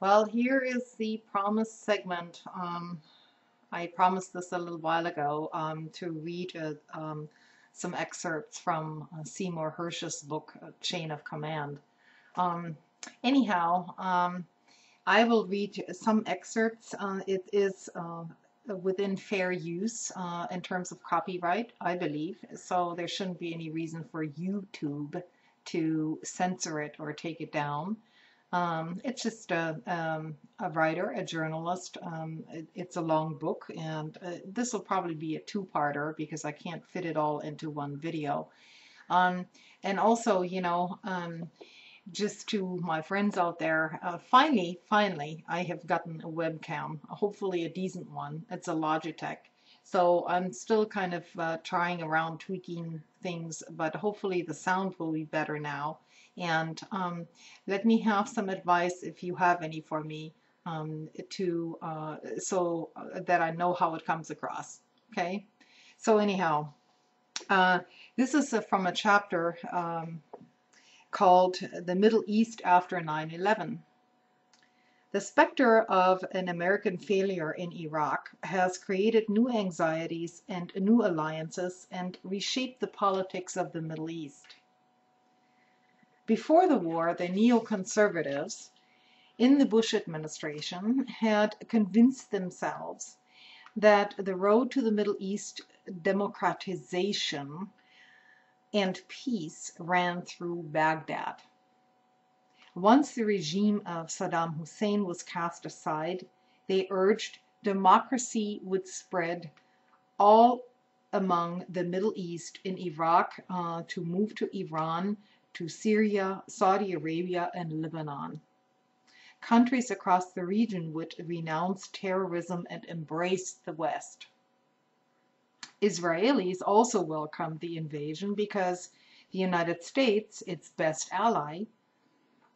Well, here is the promised segment. I promised this a little while ago to read some excerpts from Seymour Hersh's book, Chain of Command. Um, anyhow, I will read some excerpts. It is within fair use in terms of copyright, I believe, so there shouldn't be any reason for YouTube to censor it or take it down. It's just a writer, a journalist. It's a long book, and this will probably be a two-parter because I can't fit it all into one video. Um, and also, just to my friends out there, finally, I have gotten a webcam, hopefully a decent one. It's a Logitech. So I'm still kind of trying around tweaking things, but hopefully the sound will be better now. And let me have some advice if you have any for me so that I know how it comes across. Okay. So anyhow, uh, this is from a chapter called The Middle East After 9/11. The specter of an American failure in Iraq has created new anxieties and new alliances and reshaped the politics of the Middle East. Before the war, the neoconservatives in the Bush administration had convinced themselves that the road to the Middle East democratization and peace ran through Baghdad. Once the regime of Saddam Hussein was cast aside, they urged democracy would spread all among the Middle East, in Iraq, to move to Iran, to Syria, Saudi Arabia, and Lebanon. Countries across the region would renounce terrorism and embrace the West. Israelis also welcomed the invasion because the United States, its best ally,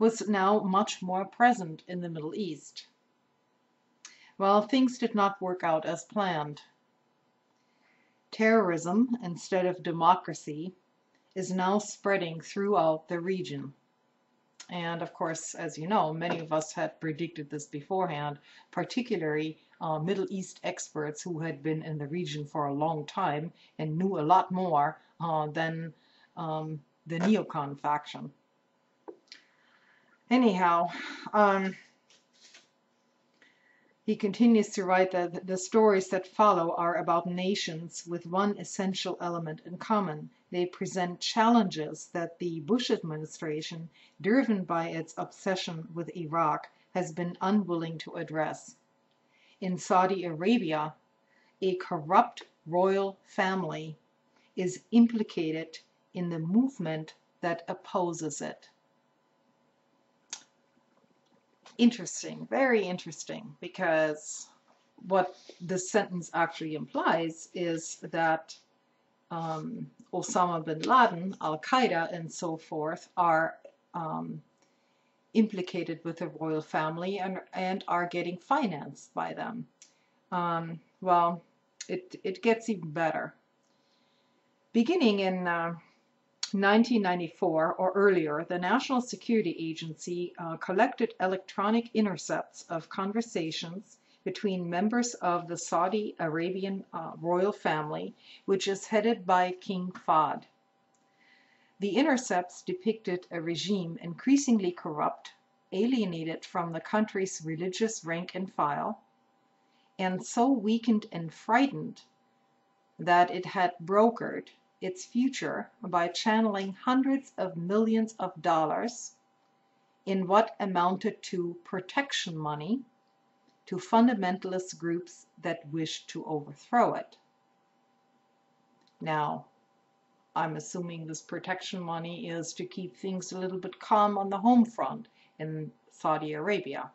was now much more present in the Middle East. Well, things did not work out as planned. Terrorism, instead of democracy, is now spreading throughout the region. And of course, as you know, many of us had predicted this beforehand, particularly Middle East experts who had been in the region for a long time and knew a lot more than the neocon faction. Anyhow, he continues to write that the stories that follow are about nations with one essential element in common. They present challenges that the Bush administration, driven by its obsession with Iraq, has been unwilling to address. In Saudi Arabia, a corrupt royal family is implicated in the movement that opposes it. Interesting, very interesting, because what this sentence actually implies is that Osama bin Laden, Al-Qaeda, and so forth are implicated with the royal family and are getting financed by them. Well, it gets even better. Beginning in 1994 or earlier, the National Security Agency collected electronic intercepts of conversations between members of the Saudi Arabian royal family, which is headed by King Fahd. The intercepts depicted a regime increasingly corrupt, alienated from the country's religious rank and file, and so weakened and frightened that it had brokered its future by channeling hundreds of millions of dollars in what amounted to protection money to fundamentalist groups that wished to overthrow it. Now, I'm assuming this protection money is to keep things a little bit calm on the home front in Saudi Arabia.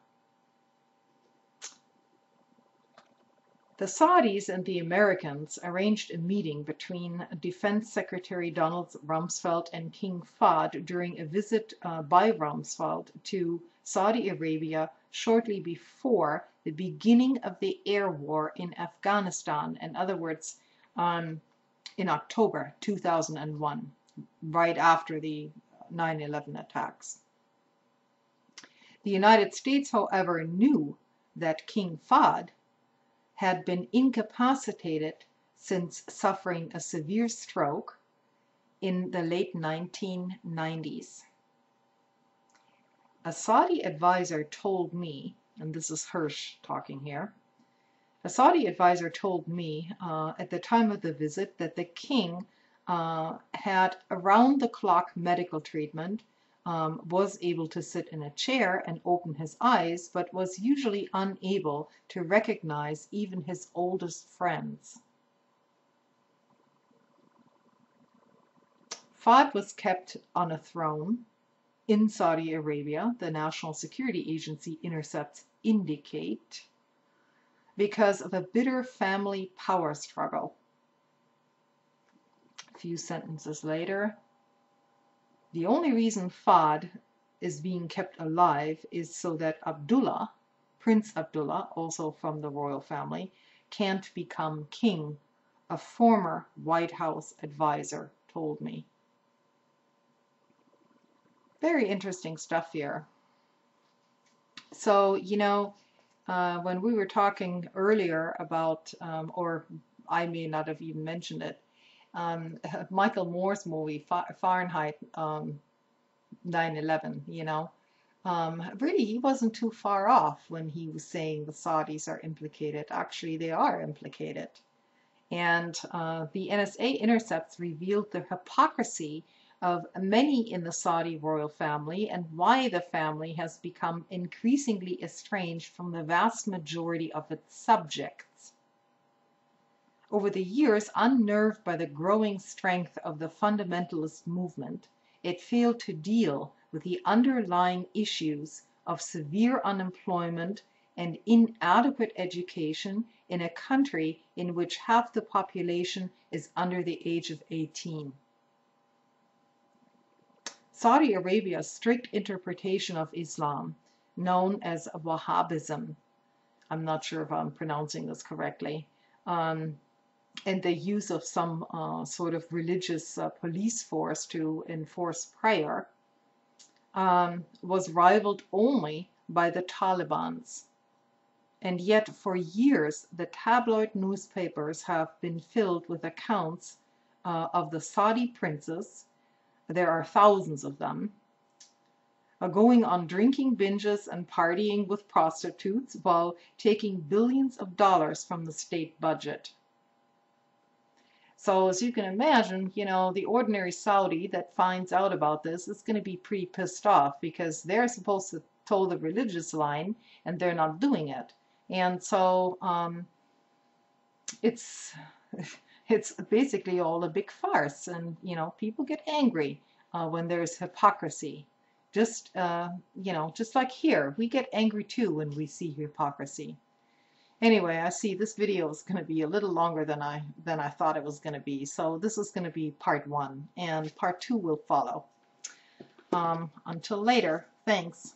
The Saudis and the Americans arranged a meeting between Defense Secretary Donald Rumsfeld and King Fahd during a visit by Rumsfeld to Saudi Arabia shortly before the beginning of the air war in Afghanistan, in other words, in October 2001, right after the 9/11 attacks. The United States, however, knew that King Fahd had been incapacitated since suffering a severe stroke in the late 1990s. A Saudi advisor told me, and this is Hirsch talking here, a Saudi advisor told me at the time of the visit that the king had around-the-clock medical treatment, was able to sit in a chair and open his eyes, but was usually unable to recognize even his oldest friends. Fahd was kept on a throne in Saudi Arabia, the National Security Agency intercepts indicate, because of a bitter family power struggle. A few sentences later, the only reason Fahd is being kept alive is so that Abdullah, Prince Abdullah, also from the royal family, can't become king, a former White House advisor told me. Very interesting stuff here. So, you know, when we were talking earlier about, or I may not have even mentioned it, Michael Moore's movie, Fahrenheit 9/11, you know, really he wasn't too far off when he was saying the Saudis are implicated. Actually, they are implicated. And the NSA intercepts revealed the hypocrisy of many in the Saudi royal family and why the family has become increasingly estranged from the vast majority of its subjects. Over the years, unnerved by the growing strength of the fundamentalist movement, it failed to deal with the underlying issues of severe unemployment and inadequate education in a country in which half the population is under the age of 18. Saudi Arabia's strict interpretation of Islam, known as Wahhabism, I'm not sure if I'm pronouncing this correctly, and the use of some sort of religious police force to enforce prayer, was rivaled only by the Taliban's. And yet for years the tabloid newspapers have been filled with accounts of the Saudi princes, there are thousands of them, going on drinking binges and partying with prostitutes while taking billions of dollars from the state budget. So as you can imagine, you know, the ordinary Saudi that finds out about this is going to be pretty pissed off because they're supposed to toe the religious line and they're not doing it. And so it's basically all a big farce, and you know, people get angry when there's hypocrisy. Just you know, just like here, we get angry too when we see hypocrisy. Anyway, I see this video is going to be a little longer than I thought it was going to be, so this is going to be part 1, and part 2 will follow. Until later, thanks.